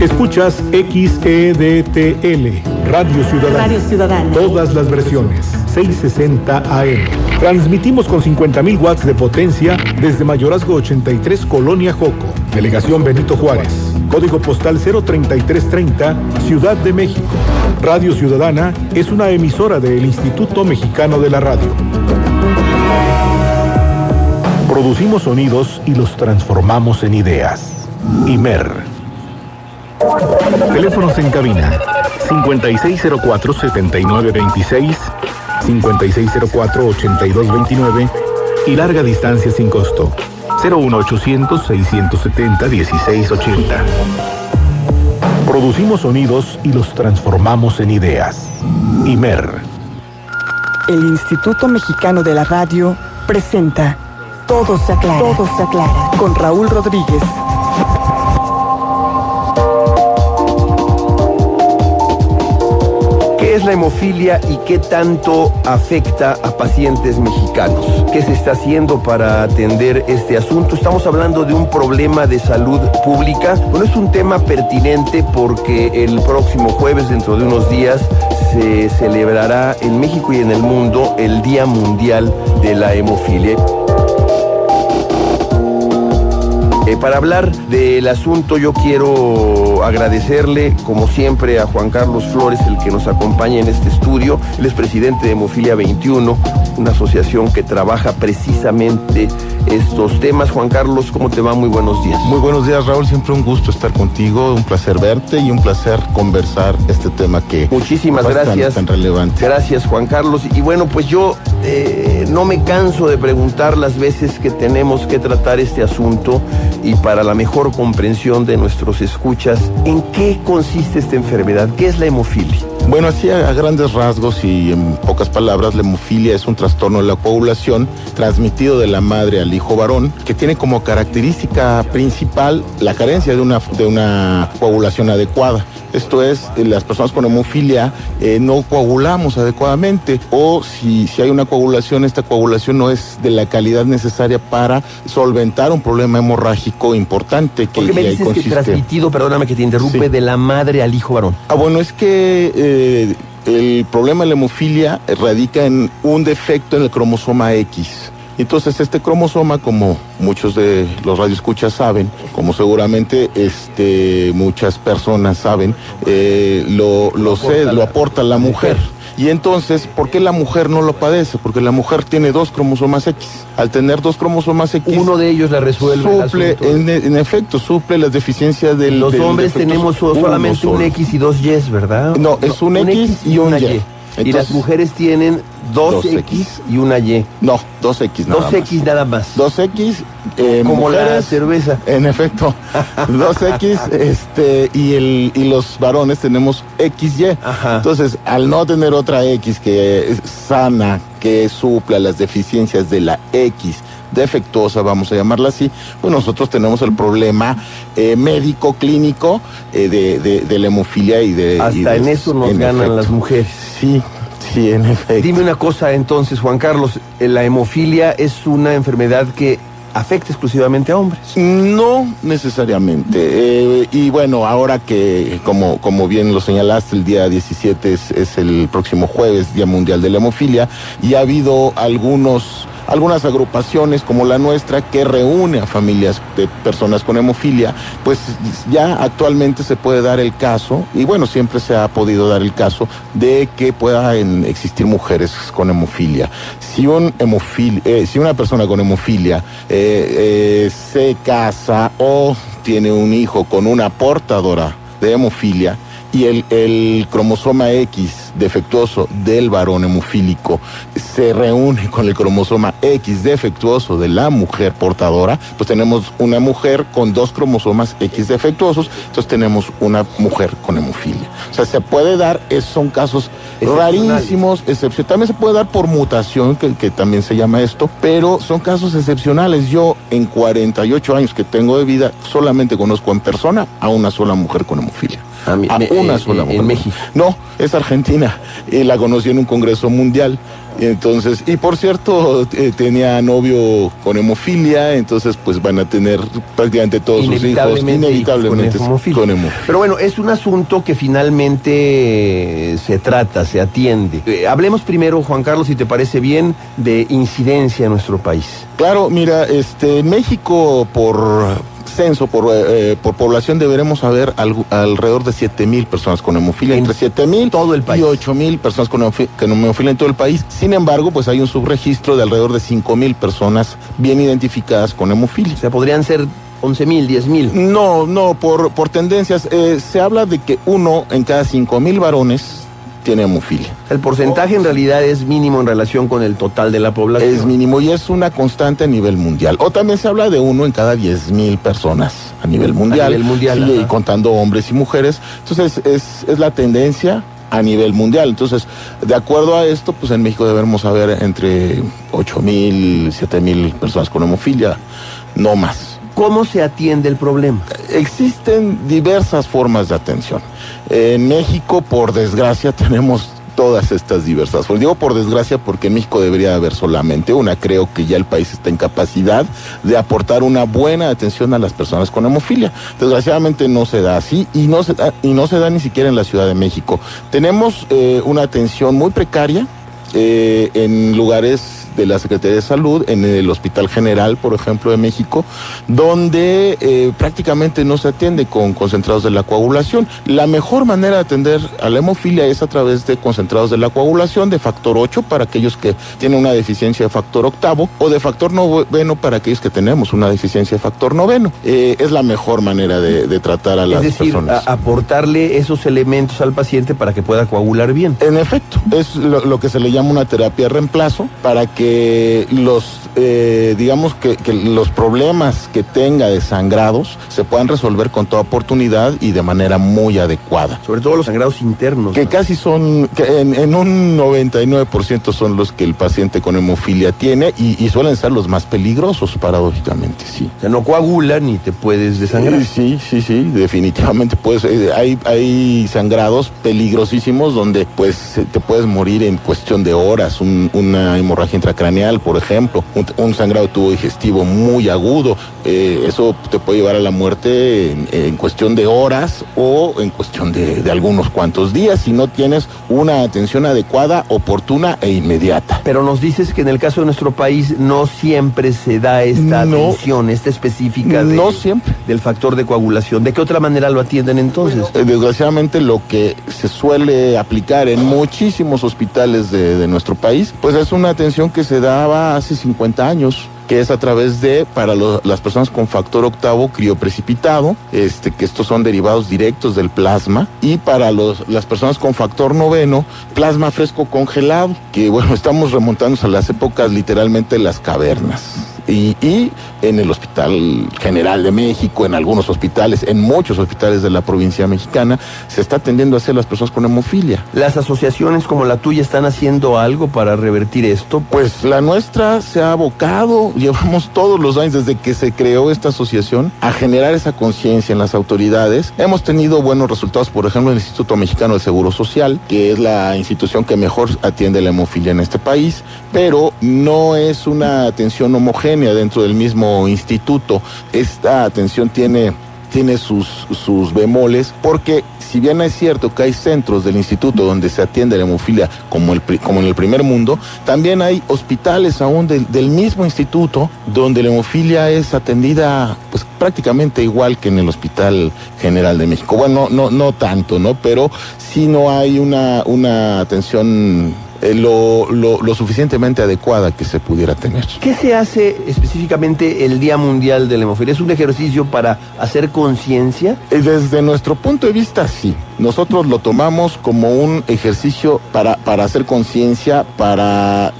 Escuchas XEDTL, Radio Ciudadana. Radio Ciudadana. Todas las versiones, 660 AM. Transmitimos con 50.000 watts de potencia desde Mayorazgo 83, Colonia Joco. Delegación Benito Juárez. Código postal 03330, Ciudad de México. Radio Ciudadana es una emisora del Instituto Mexicano de la Radio. Producimos sonidos y los transformamos en ideas. Imer. Teléfonos en cabina 5604-7926, 5604-8229 y larga distancia sin costo 01800-670-1680. Producimos sonidos y los transformamos en ideas. Imer. El Instituto Mexicano de la Radio presenta Todo se aclara. Todo se aclara. Con Raúl Rodríguez. ¿Qué es la hemofilia y qué tanto afecta a pacientes mexicanos? ¿Qué se está haciendo para atender este asunto? Estamos hablando de un problema de salud pública. Bueno, es un tema pertinente porque el próximo jueves, dentro de unos días, se celebrará en México y en el mundo el Día Mundial de la Hemofilia. Para hablar del asunto, yo quiero agradecerle, como siempre, a Juan Carlos Flores, el que nos acompaña en este estudio. Él es presidente de Hemofilia 21, una asociación que trabaja precisamente estos temas. Juan Carlos, ¿cómo te va? Muy buenos días. Muy buenos días, Raúl. Siempre un gusto estar contigo, un placer verte y un placer conversar este tema que muchísimas gracias. Tan relevante. Gracias, Juan Carlos. Y bueno, pues yo no me canso de preguntar las veces que tenemos que tratar este asunto, y para la mejor comprensión de nuestros escuchas, ¿en qué consiste esta enfermedad? ¿Qué es la hemofilia? Bueno, así a grandes rasgos y en pocas palabras, la hemofilia es un trastorno de la coagulación transmitido de la madre al hijo varón, que tiene como característica principal la carencia de una coagulación adecuada. Esto es, las personas con hemofilia no coagulamos adecuadamente, o si hay una coagulación, esta coagulación no es de la calidad necesaria para solventar un problema hemorrágico importante. ¿Por qué me dices que transmitido, perdóname que te interrumpe, de la madre al hijo varón? Bueno, es que el problema de la hemofilia radica en un defecto en el cromosoma X. Entonces este cromosoma, como muchos de los radioescuchas saben, como seguramente muchas personas saben, lo aporta la mujer. Y entonces, ¿por qué la mujer no lo padece? Porque la mujer tiene 2 cromosomas X. Al tener 2 cromosomas X, uno de ellos la resuelve. Suple, en efecto, suple las deficiencias del... Los hombres tenemos solamente un X y 2 Y, ¿verdad? No, es un X y un Y. Entonces, y las mujeres tienen 2X y una Y. No, 2X nada más. 2X nada más. 2X, como mujeres, la cerveza. En efecto, 2X, y los varones tenemos XY. Ajá. Entonces, al no tener otra X que es sana, que supla las deficiencias de la X defectuosa, vamos a llamarla así, pues nosotros tenemos el problema médico, clínico, de la hemofilia y de... Hasta en eso nos ganan las mujeres. Sí, en efecto. Dime una cosa entonces, Juan Carlos, ¿la hemofilia es una enfermedad que afecta exclusivamente a hombres? No necesariamente. Y bueno, ahora que, como bien lo señalaste, el día 17 es el próximo jueves, Día Mundial de la Hemofilia, y ha habido algunas agrupaciones como la nuestra que reúne a familias de personas con hemofilia, pues ya actualmente se puede dar el caso, y bueno, siempre se ha podido dar el caso de que puedan existir mujeres con hemofilia. Si una persona con hemofilia se casa o tiene un hijo con una portadora de hemofilia, y el cromosoma X defectuoso del varón hemofílico se reúne con el cromosoma X defectuoso de la mujer portadora, pues tenemos una mujer con 2 cromosomas X defectuosos, entonces tenemos una mujer con hemofilia. O sea, se puede dar, son casos rarísimos, también se puede dar por mutación, que también se llama esto, pero son casos excepcionales. Yo, en 48 años que tengo de vida, solamente conozco en persona a una sola mujer con hemofilia. una sola mujer. ¿En México? No, es Argentina. La conocí en un congreso mundial. Entonces, y por cierto, tenía novio con hemofilia, entonces pues van a tener prácticamente todos sus hijos inevitablemente con hemofilia. Pero bueno, es un asunto que finalmente se trata, se atiende. Hablemos primero, Juan Carlos, si te parece bien, de incidencia en nuestro país. Claro, mira, en México por censo, por población deberemos haber alrededor de 7,000 personas con hemofilia, entre 7,000 todo el país. Y 8,000 personas con hemofilia en todo el país. Sin embargo, pues hay un subregistro de alrededor de 5,000 personas bien identificadas con hemofilia. O sea, podrían ser 11,000, 10,000. No, por tendencias. Se habla de que 1 en cada 5,000 varones tiene hemofilia. El porcentaje en realidad es mínimo en relación con el total de la población. Es mínimo y es una constante a nivel mundial. O también se habla de 1 en cada 10,000 personas a nivel mundial. A nivel mundial, sí, y contando hombres y mujeres. Entonces es la tendencia a nivel mundial. Entonces, de acuerdo a esto, pues en México debemos haber entre 8,000, 7,000 personas con hemofilia, no más. ¿Cómo se atiende el problema? Existen diversas formas de atención. En México, por desgracia, tenemos todas estas diversas formas. Digo por desgracia porque en México debería haber solamente una. Creo que ya el país está en capacidad de aportar una buena atención a las personas con hemofilia. Desgraciadamente no se da así y no se da ni siquiera en la Ciudad de México. Tenemos una atención muy precaria en lugares de la Secretaría de Salud, en el Hospital General, por ejemplo, de México, donde prácticamente no se atiende con concentrados de la coagulación. La mejor manera de atender a la hemofilia es a través de concentrados de la coagulación de factor 8 para aquellos que tienen una deficiencia de factor octavo o de factor noveno para aquellos que tenemos una deficiencia de factor noveno. Es la mejor manera de tratar a las personas. Es decir, aportarle esos elementos al paciente para que pueda coagular bien. En efecto, es lo que se le llama una terapia de reemplazo para que digamos que los problemas que tenga de sangrados se puedan resolver con toda oportunidad y de manera muy adecuada. Sobre todo los sangrados internos. Que casi son, que en un 99% son los que el paciente con hemofilia tiene y suelen ser los más peligrosos, paradójicamente, sí. O sea, no coagulan ni te puedes desangrar. Sí, definitivamente puedes. Hay sangrados peligrosísimos donde pues te puedes morir en cuestión de horas, una hemorragia intracraneal, por ejemplo, un sangrado de tubo digestivo muy agudo, eso te puede llevar a la muerte en cuestión de horas o en cuestión de algunos cuantos días si no tienes una atención adecuada, oportuna e inmediata. Pero nos dices que en el caso de nuestro país no siempre se da esta atención, esta específica del factor de coagulación. ¿De qué otra manera lo atienden entonces? Desgraciadamente lo que se suele aplicar en muchísimos hospitales de nuestro país, pues es una atención que se daba hace 50 años, que es a través de, para las personas con factor octavo, crioprecipitado, que estos son derivados directos del plasma, y para las personas con factor noveno, plasma fresco congelado, que bueno, estamos remontándonos a las épocas literalmente de las cavernas. Y en el Hospital General de México, en algunos hospitales, en muchos hospitales de la provincia mexicana, se está atendiendo a hacer las personas con hemofilia. ¿Las asociaciones como la tuya están haciendo algo para revertir esto? Pues la nuestra se ha abocado, llevamos todos los años desde que se creó esta asociación a generar esa conciencia en las autoridades. Hemos tenido buenos resultados, por ejemplo, el Instituto Mexicano del Seguro Social, que es la institución que mejor atiende la hemofilia en este país, pero no es una atención homogénea dentro del mismo instituto. Esta atención tiene sus bemoles, porque si bien es cierto que hay centros del instituto donde se atiende la hemofilia como en el primer mundo, también hay hospitales aún del mismo instituto donde la hemofilia es atendida pues prácticamente igual que en el Hospital General de México. Bueno, no tanto, ¿no? Pero sí no hay una atención lo suficientemente adecuada que se pudiera tener. ¿Qué se hace específicamente el Día Mundial de la Hemofilia? ¿Es un ejercicio para hacer conciencia? Desde nuestro punto de vista, sí. Nosotros lo tomamos como un ejercicio para hacer conciencia, para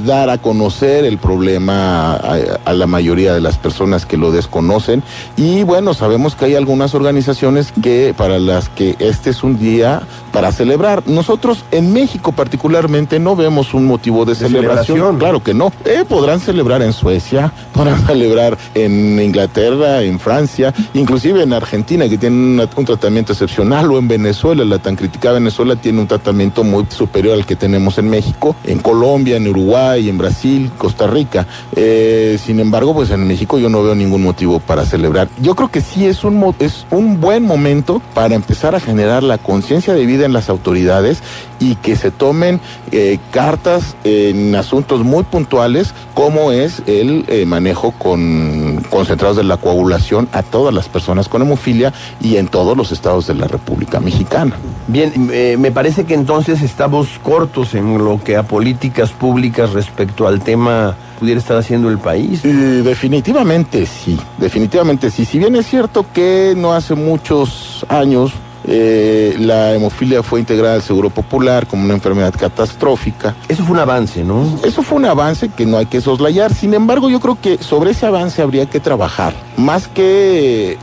dar a conocer el problema a la mayoría de las personas que lo desconocen. Y bueno, sabemos que hay algunas organizaciones para las que este es un día para celebrar. Nosotros en México particularmente no vemos un motivo de celebración. Claro que no. Podrán celebrar en Suecia, podrán celebrar en Inglaterra, en Francia, inclusive en Argentina, que tienen un tratamiento excepcional, o en Venezuela. La tan criticada Venezuela tiene un tratamiento muy superior al que tenemos en México, en Colombia, en Uruguay, en Brasil, Costa Rica. Sin embargo, pues en México yo no veo ningún motivo para celebrar. Yo creo que sí es un buen momento para empezar a generar la conciencia de vida en las autoridades y que se tomen cartas en asuntos muy puntuales, como es el manejo concentrados de la coagulación a todas las personas con hemofilia y en todos los estados de la República Mexicana. Bien, me parece que entonces estamos cortos en lo que a políticas públicas respecto al tema pudiera estar haciendo el país. Definitivamente sí. Si bien es cierto que no hace muchos años la hemofilia fue integrada al Seguro Popular como una enfermedad catastrófica. Eso fue un avance, ¿no? Eso fue un avance que no hay que soslayar. Sin embargo, yo creo que sobre ese avance habría que trabajar, más que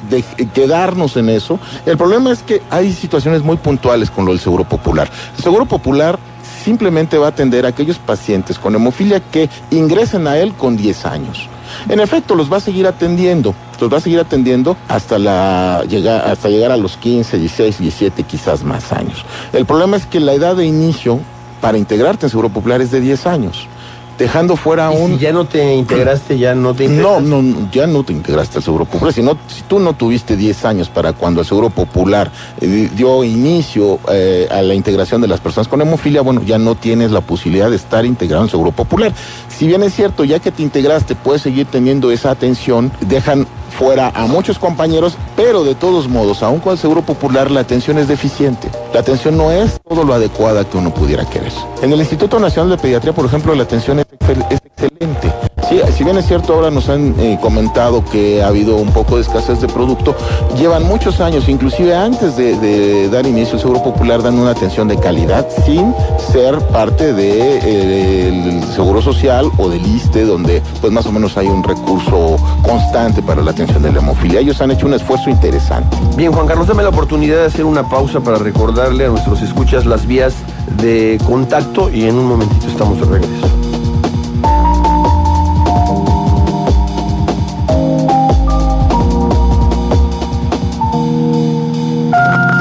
quedarnos en eso. El problema es que hay situaciones muy puntuales con lo del Seguro Popular. El Seguro Popular simplemente va a atender a aquellos pacientes con hemofilia que ingresen a él con 10 años. En efecto, los va a seguir atendiendo hasta llegar a los 15, 16, 17, quizás más años. El problema es que la edad de inicio para integrarte en Seguro Popular es de 10 años. Dejando fuera si ya no te integraste, ya no te integras. No, ya no te integraste al Seguro Popular. Si tú no tuviste 10 años para cuando el Seguro Popular dio inicio a la integración de las personas con hemofilia, bueno, ya no tienes la posibilidad de estar integrado en el Seguro Popular. Si bien es cierto, ya que te integraste, puedes seguir teniendo esa atención, dejan fuera a muchos compañeros, pero de todos modos, aún con el Seguro Popular, la atención es deficiente. La atención no es todo lo adecuada que uno pudiera querer. En el Instituto Nacional de Pediatría, por ejemplo, la atención es excelente. Sí, si bien es cierto, ahora nos han comentado que ha habido un poco de escasez de producto, llevan muchos años, inclusive antes de dar inicio al Seguro Popular, dan una atención de calidad sin ser parte del Seguro Social o del ISSSTE, donde pues más o menos hay un recurso constante para la atención de la hemofilia. Ellos han hecho un esfuerzo interesante. Bien, Juan Carlos, dame la oportunidad de hacer una pausa para recordarle a nuestros escuchas las vías de contacto y en un momentito estamos de regreso.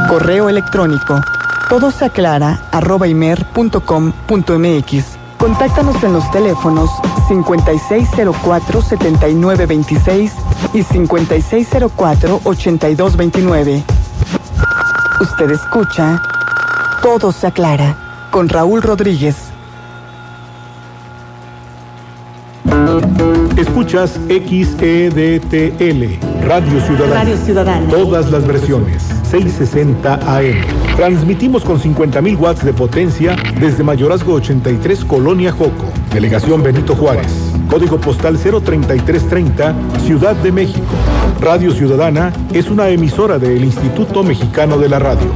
Correo electrónico todosaclara@imer.com.mx. Contáctanos en los teléfonos 5604-7926 y 5604-8229. Usted escucha Todo se aclara con Raúl Rodríguez. Escuchas XEDTL, Radio Ciudadana. Radio Ciudadana. Todas las versiones, 660 AM. Transmitimos con 50.000 watts de potencia desde Mayorazgo 83, Colonia Joco. Delegación Benito Juárez. Código postal 03330, Ciudad de México. Radio Ciudadana es una emisora del Instituto Mexicano de la Radio.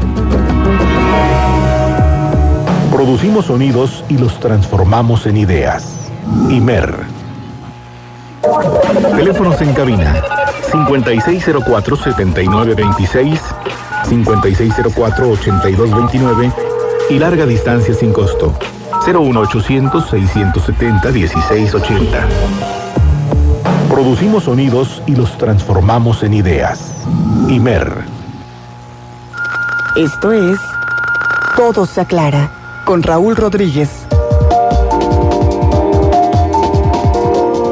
Producimos sonidos y los transformamos en ideas. IMER. Teléfonos en cabina 5604-7926, 5604-8229 y larga distancia sin costo 01800-670-1680. Producimos sonidos y los transformamos en ideas. IMER. Esto es Todo se aclara con Raúl Rodríguez.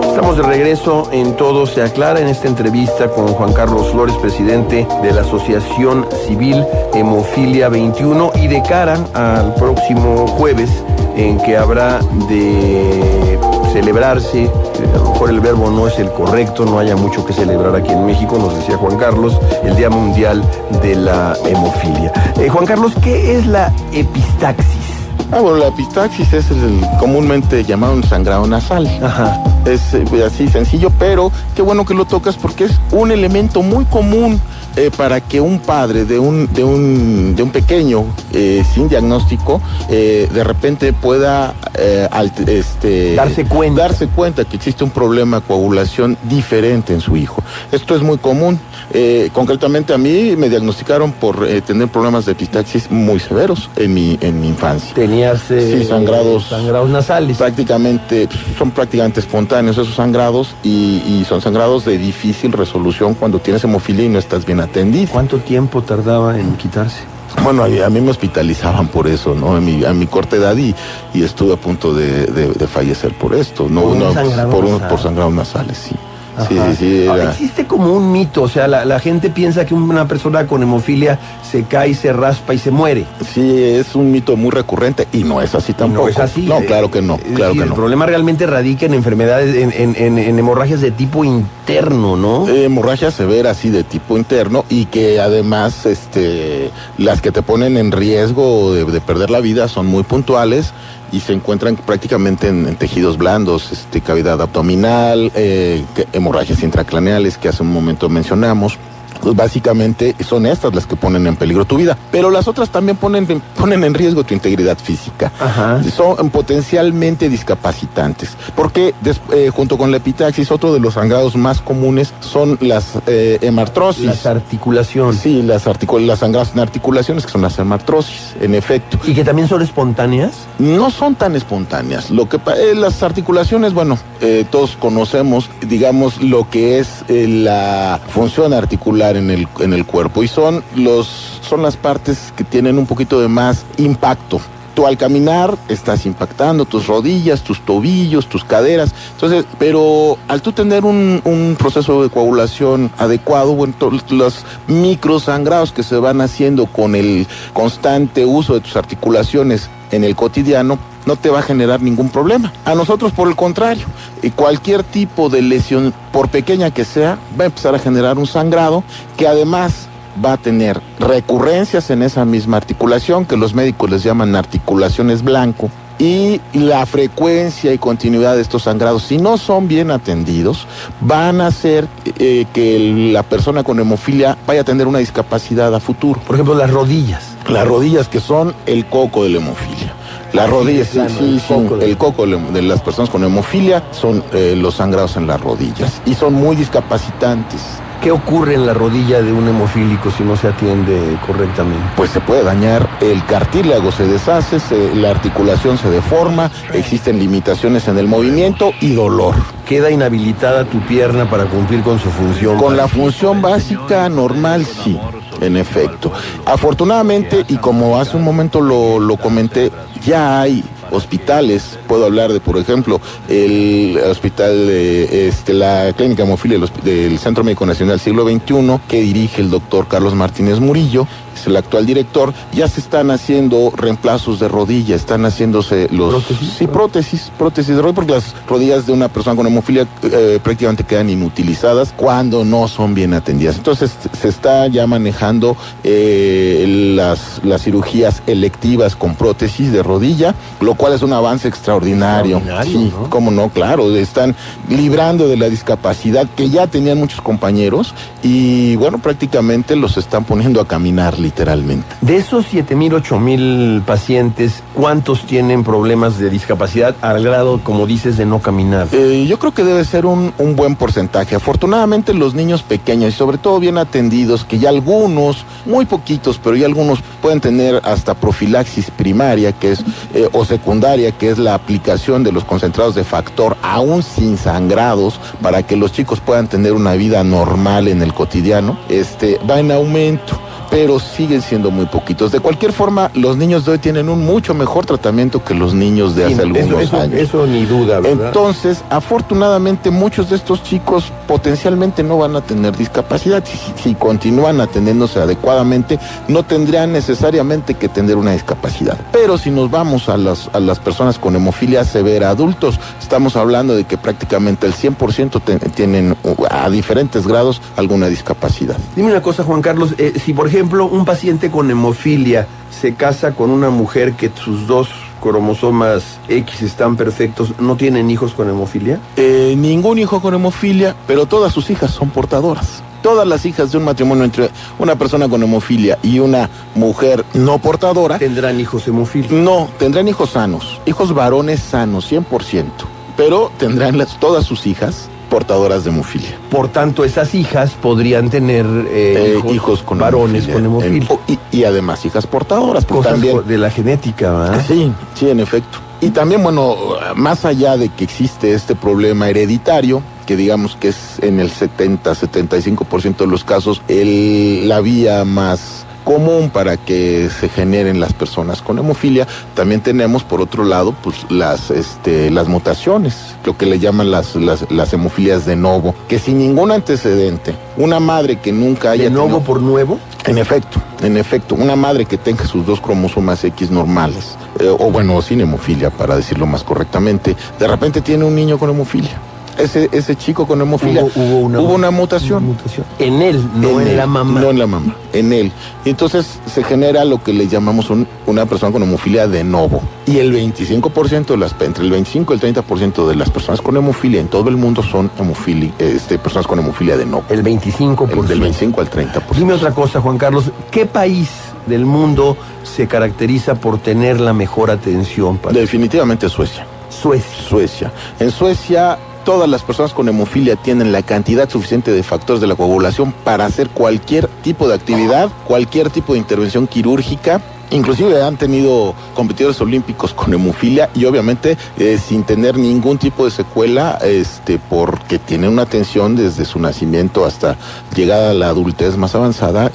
Estamos de regreso en Todo se aclara en esta entrevista con Juan Carlos Flores, presidente de la Asociación Civil Hemofilia 21, y de cara al próximo jueves en que habrá de celebrarse, a lo mejor el verbo no es el correcto, no haya mucho que celebrar aquí en México, nos decía Juan Carlos, el Día Mundial de la Hemofilia. Juan Carlos, ¿qué es la epistaxis? Bueno, la epistaxis es el comúnmente llamado un sangrado nasal. Ajá. Es así sencillo, pero qué bueno que lo tocas porque es un elemento muy común para que un padre de un pequeño sin diagnóstico de repente pueda darse cuenta que existe un problema de coagulación diferente en su hijo. Esto es muy común. Concretamente a mí me diagnosticaron por tener problemas de epistaxis muy severos en mi infancia. Tenías sangrados nasales. Son prácticamente espontáneos esos sangrados y son sangrados de difícil resolución cuando tienes hemofilia y no estás bien atendido. ¿Cuánto tiempo tardaba en quitarse? Bueno, a mí me hospitalizaban por eso, ¿no? A mi corta edad y estuve a punto de fallecer por esto, ¿no? Por sangrados nasales, sí. Sí, Ahora, existe como un mito, o sea, la gente piensa que una persona con hemofilia se cae, se raspa y se muere. Sí, es un mito muy recurrente y no es así tampoco. No es así. No, claro que no, El problema realmente radica en enfermedades, en hemorragias de tipo interno, ¿no? Hemorragias severas, sí, de tipo interno y que además, las que te ponen en riesgo de perder la vida son muy puntuales y se encuentran prácticamente en tejidos blandos, cavidad abdominal, hemorragias intracraneales que hace un momento mencionamos. Pues básicamente son estas las que ponen en peligro tu vida, pero las otras también ponen en riesgo tu integridad física. Ajá. Son potencialmente discapacitantes, porque junto con la epistaxis, otro de los sangrados más comunes son las hemartrosis. Las articulaciones. Sí, las sangrados en articulaciones, que son las hemartrosis, en efecto. ¿Y que también son espontáneas? No son tan espontáneas. Las articulaciones, bueno, todos conocemos, digamos, lo que es la función articular en el cuerpo y son las partes que tienen un poquito de más impacto. Tú al caminar estás impactando tus rodillas, tus tobillos, tus caderas. Entonces, pero al tú tener un proceso de coagulación adecuado, bueno, los microsangrados que se van haciendo con el constante uso de tus articulaciones en el cotidiano, no te va a generar ningún problema. A nosotros, por el contrario, cualquier tipo de lesión, por pequeña que sea, va a empezar a generar un sangrado que además va a tener recurrencias en esa misma articulación, que los médicos les llaman articulaciones blanco, y la frecuencia y continuidad de estos sangrados, si no son bien atendidos, van a hacer que la persona con hemofilia vaya a tener una discapacidad a futuro. Por ejemplo, las rodillas. Las rodillas, que son el coco de la hemofilia. Las rodillas, el coco de las personas con hemofilia son los sangrados en las rodillas y son muy discapacitantes. ¿Qué ocurre en la rodilla de un hemofílico si no se atiende correctamente? Pues se puede dañar el cartílago, se deshace, la articulación se deforma, existen limitaciones en el movimiento y dolor. ¿Queda inhabilitada tu pierna para cumplir con su función? Con la función básica normal, sí, en efecto. Afortunadamente, y como hace un momento lo comenté, ya hay hospitales. Puedo hablar de, por ejemplo, el hospital la clínica hemofilia del Centro Médico Nacional Siglo XXI, que dirige el doctor Carlos Martínez Murillo, es el actual director. Ya se están haciendo reemplazos de rodilla, están haciéndose prótesis de rodilla, porque las rodillas de una persona con hemofilia prácticamente quedan inutilizadas cuando no son bien atendidas. Entonces se está ya manejando las cirugías electivas con prótesis de rodilla, lo cual es un avance extraordinario. Sí, ¿no? Cómo no, claro, están librando de la discapacidad que ya tenían muchos compañeros y bueno, prácticamente los están poniendo a caminar literalmente. De esos 7,000, 8,000 pacientes, ¿cuántos tienen problemas de discapacidad al grado, como dices, de no caminar? Yo creo que debe ser un buen porcentaje. Afortunadamente los niños pequeños y sobre todo bien atendidos, que ya algunos, muy poquitos, pero ya algunos pueden tener hasta profilaxis primaria, que es o secundaria, que es la aplicación de los concentrados de factor aún sin sangrados para que los chicos puedan tener una vida normal en el cotidiano, va en aumento, pero siguen siendo muy poquitos. De cualquier forma, los niños de hoy tienen un mucho mejor tratamiento que los niños de hace algunos años. Eso ni duda, ¿verdad? Entonces, afortunadamente, muchos de estos chicos potencialmente no van a tener discapacidad. Si continúan atendiéndose adecuadamente, no tendrían necesariamente que tener una discapacidad. Pero si nos vamos a las personas con hemofilia severa, adultos, estamos hablando de que prácticamente el 100% tienen a diferentes grados alguna discapacidad. Dime una cosa, Juan Carlos, si por ejemplo un paciente con hemofilia se casa con una mujer que sus dos cromosomas X están perfectos, ¿no tienen hijos con hemofilia? Ningún hijo con hemofilia, pero todas sus hijas son portadoras. todas las hijas de un matrimonio entre una persona con hemofilia y una mujer no portadora ¿Tendrán hijos hemofílicos? no tendrán hijos sanos, hijos varones sanos, 100%, pero tendrán todas sus hijas portadoras de hemofilia. Por tanto, esas hijas podrían tener hijos con varones hemofilia. con hemofilia. Y además hijas portadoras, porque Cosas también de la genética, ¿verdad? Sí, sí, en efecto. Y también, bueno, más allá de que existe este problema hereditario, que digamos que es en el 70-75% de los casos la vía más común para que se generen las personas con hemofilia, también tenemos por otro lado pues las mutaciones, lo que le llaman las hemofilias de novo, que sin ningún antecedente, una madre que nunca haya ¿De novo por nuevo? En efecto, una madre que tenga sus 2 cromosomas X normales, o bueno, sin hemofilia, para decirlo más correctamente, de repente tiene un niño con hemofilia. Ese chico con hemofilia hubo una mutación. En él, no en la mamá. No en la mamá, en él. Y entonces se genera lo que le llamamos una persona con hemofilia de novo. Y el 25% entre el 25 y el 30% de las personas con hemofilia en todo el mundo son personas con hemofilia de novo. El 25%. Del 25 al 30%. Dime otra cosa, Juan Carlos. ¿Qué país del mundo se caracteriza por tener la mejor atención para Definitivamente Suecia. Suecia. En Suecia, todas las personas con hemofilia tienen la cantidad suficiente de factores de la coagulación para hacer cualquier tipo de actividad, cualquier tipo de intervención quirúrgica. Inclusive han tenido competidores olímpicos con hemofilia y obviamente sin tener ningún tipo de secuela, porque tienen una atención desde su nacimiento hasta llegada a la adultez más avanzada,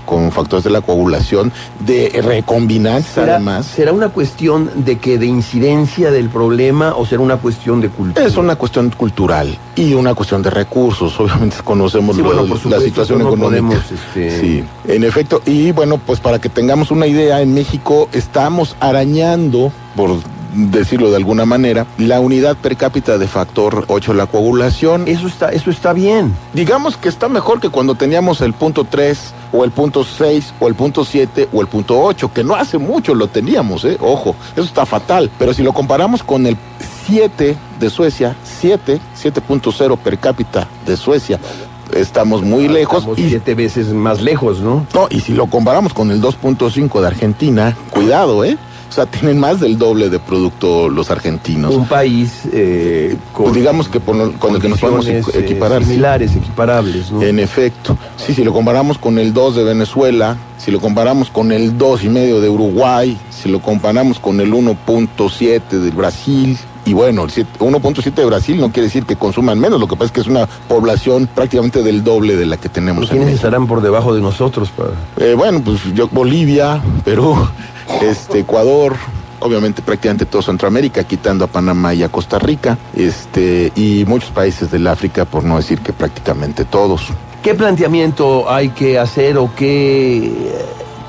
con factores de la coagulación de recombinantes además. ¿Será una cuestión de incidencia del problema o será una cuestión de cultura? Es una cuestión cultural y una cuestión de recursos. Obviamente conocemos la situación económica. Sí, en efecto. Y bueno, pues para que tengamos una idea, en México estamos arañando, por decirlo de alguna manera, la unidad per cápita de factor 8 de la coagulación. Eso está bien. Digamos que está mejor que cuando teníamos el punto 3 o el punto 6 o el punto 7 o el punto 8, que no hace mucho lo teníamos, ojo, eso está fatal. Pero si lo comparamos con el 7 de Suecia, 7.0 per cápita de Suecia, estamos muy lejos. Estamos 7 veces más lejos, ¿no? No, y si lo comparamos con el 2.5 de Argentina, cuidado, O sea, tienen más del doble de producto los argentinos. Un país pues digamos que con el que nos podemos equiparar. Similares, equiparables, ¿no? En efecto. Sí, si lo comparamos con el 2 de Venezuela, si lo comparamos con el 2,5 de Uruguay, si lo comparamos con el 1.7 de Brasil. Y bueno, el 1.7 de Brasil no quiere decir que consuman menos, lo que pasa es que es una población prácticamente del doble de la que tenemos. ¿Y quiénes estarán por debajo de nosotros? Bueno, pues Bolivia, Perú, Ecuador, obviamente prácticamente todo Centroamérica, quitando a Panamá y a Costa Rica, y muchos países del África, por no decir que prácticamente todos. ¿Qué planteamiento hay que hacer o qué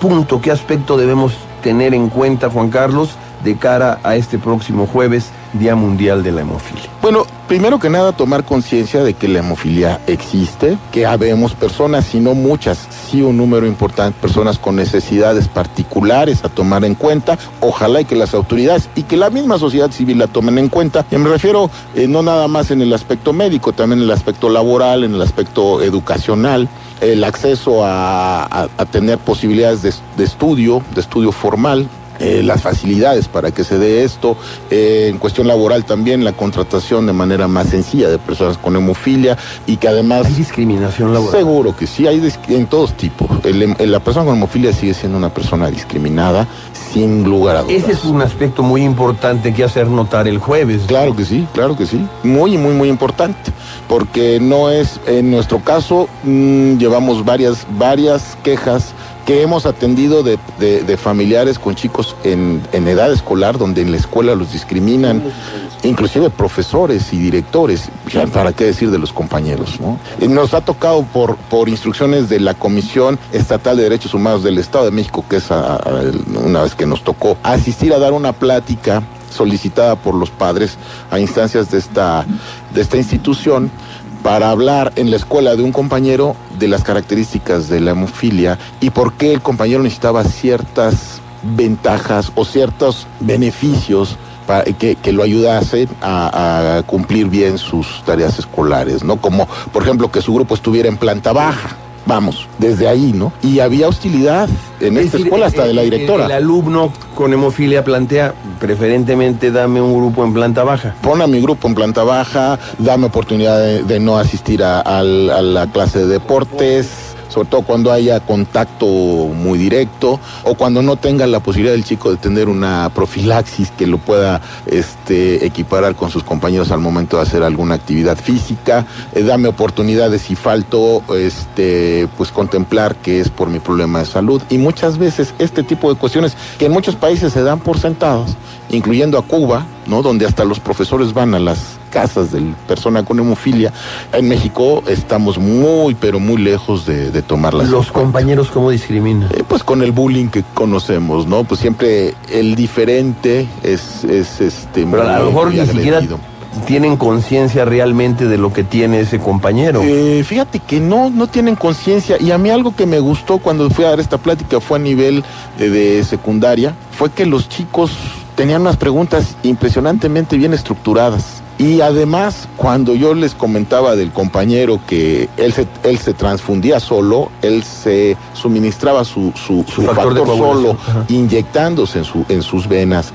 punto, qué aspecto debemos tener en cuenta, Juan Carlos, de cara a este próximo jueves, Día Mundial de la Hemofilia? Bueno, primero que nada, tomar conciencia de que la hemofilia existe, que habemos personas, si no muchas, sí un número importante, personas con necesidades particulares a tomar en cuenta. Ojalá y que las autoridades y que la misma sociedad civil la tomen en cuenta. Y me refiero no nada más en el aspecto médico, también en el aspecto laboral, en el aspecto educacional, el acceso a tener posibilidades de estudio formal. Las facilidades para que se dé esto, en cuestión laboral también la contratación de manera más sencilla de personas con hemofilia y que además... ¿Hay discriminación laboral? Seguro que sí, hay en todos tipos. La persona con hemofilia sigue siendo una persona discriminada sin lugar a dudas. Ese es un aspecto muy importante que hacer notar el jueves. Claro que sí, muy, muy, muy importante, porque no es, en nuestro caso, llevamos varias quejas que hemos atendido de familiares con chicos en edad escolar, donde en la escuela los discriminan, inclusive profesores y directores, ya para qué decir de los compañeros, ¿no? Nos ha tocado por instrucciones de la Comisión Estatal de Derechos Humanos del Estado de México, que es una vez que nos tocó asistir a dar una plática solicitada por los padres a instancias de esta institución, para hablar en la escuela de un compañero de las características de la hemofilia y por qué el compañero necesitaba ciertas ventajas o ciertos beneficios que lo ayudasen a cumplir bien sus tareas escolares, ¿no? Como, por ejemplo, que su grupo estuviera en planta baja. Vamos, desde ahí, ¿no? Y había hostilidad en esta escuela hasta de la directora. El alumno con hemofilia plantea, preferentemente dame un grupo en planta baja. Pon a mi grupo en planta baja, dame oportunidad de no asistir a la clase de deportes, sobre todo cuando haya contacto muy directo o cuando no tenga la posibilidad del chico de tener una profilaxis que lo pueda equiparar con sus compañeros al momento de hacer alguna actividad física. Dame oportunidades si falto, pues contemplar que es por mi problema de salud. Y muchas veces este tipo de cuestiones que en muchos países se dan por sentados, incluyendo a Cuba, ¿no? Donde hasta los profesores van a las casas de persona con hemofilia. En México estamos muy, pero muy lejos de tomarlas. ¿Los compañeros cómo discriminan? Pues con el bullying que conocemos, ¿no? Pues siempre el diferente es pero a lo mejor ni siquiera tienen conciencia realmente de lo que tiene ese compañero. Fíjate que no tienen conciencia, y a mí algo que me gustó cuando fui a dar esta plática fue a nivel de secundaria, fue que los chicos tenían unas preguntas impresionantemente bien estructuradas. Y además, cuando yo les comentaba del compañero que él se transfundía solo, él se suministraba su factor solo, inyectándose en sus venas,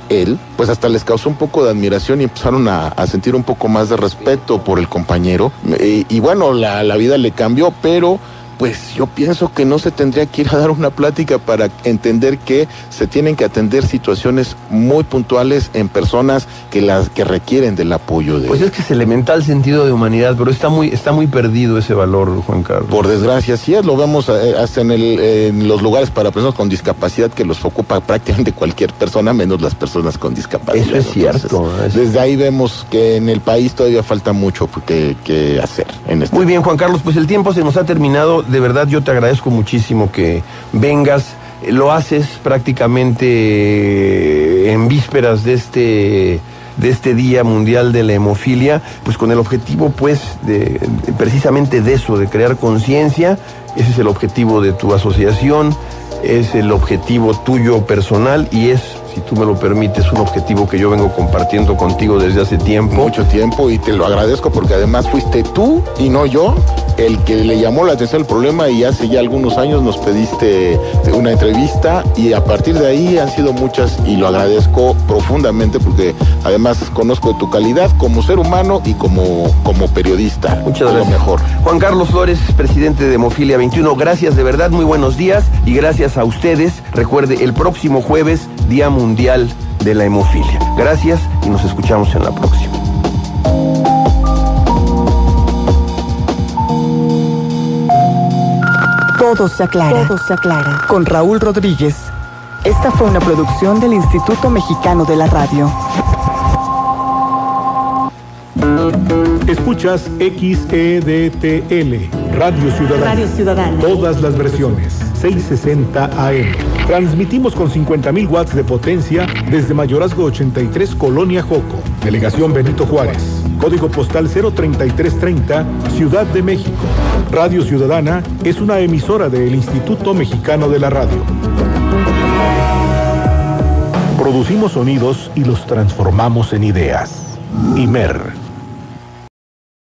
pues hasta les causó un poco de admiración y empezaron a sentir un poco más de respeto por el compañero. Y bueno, la vida le cambió, pero pues yo pienso que no se tendría que ir a dar una plática para entender que se tienen que atender situaciones muy puntuales en personas que requieren del apoyo de... Pues es que es elemental sentido de humanidad, pero está muy perdido ese valor, Juan Carlos. Por desgracia, sí es, lo vemos hasta en los lugares para personas con discapacidad, que los ocupa prácticamente cualquier persona, menos las personas con discapacidad. Eso es cierto. Desde ahí vemos que en el país todavía falta mucho que hacer. Muy bien, Juan Carlos, pues el tiempo se nos ha terminado. De verdad, yo te agradezco muchísimo que vengas. Lo haces prácticamente en vísperas de este Día Mundial de la Hemofilia, pues con el objetivo, pues, precisamente de eso, de crear conciencia. Ese es el objetivo de tu asociación, es el objetivo tuyo personal y es, si tú me lo permites, un objetivo que yo vengo compartiendo contigo desde hace tiempo. Mucho tiempo, y te lo agradezco porque además fuiste tú y no yo el que le llamó la atención el problema, y hace ya algunos años nos pediste una entrevista y a partir de ahí han sido muchas, y lo agradezco profundamente porque además conozco de tu calidad como ser humano y como periodista. Muchas gracias. Lo mejor. Juan Carlos Flores, presidente de Hemofilia 21, gracias de verdad, muy buenos días y gracias a ustedes. Recuerde, el próximo jueves, Día Mundial de la Hemofilia. Gracias y nos escuchamos en la próxima. Todo se aclara. Todo se aclara. Con Raúl Rodríguez. Esta fue una producción del Instituto Mexicano de la Radio. Escuchas XEDTL, Radio Ciudadana. Radio Ciudadana. Todas las versiones, 660 AM. Transmitimos con 50.000 watts de potencia desde Mayorazgo 83, Colonia Joco. Delegación Benito Juárez. Código postal 03330, Ciudad de México. Radio Ciudadana es una emisora del Instituto Mexicano de la Radio. Producimos sonidos y los transformamos en ideas. Imer.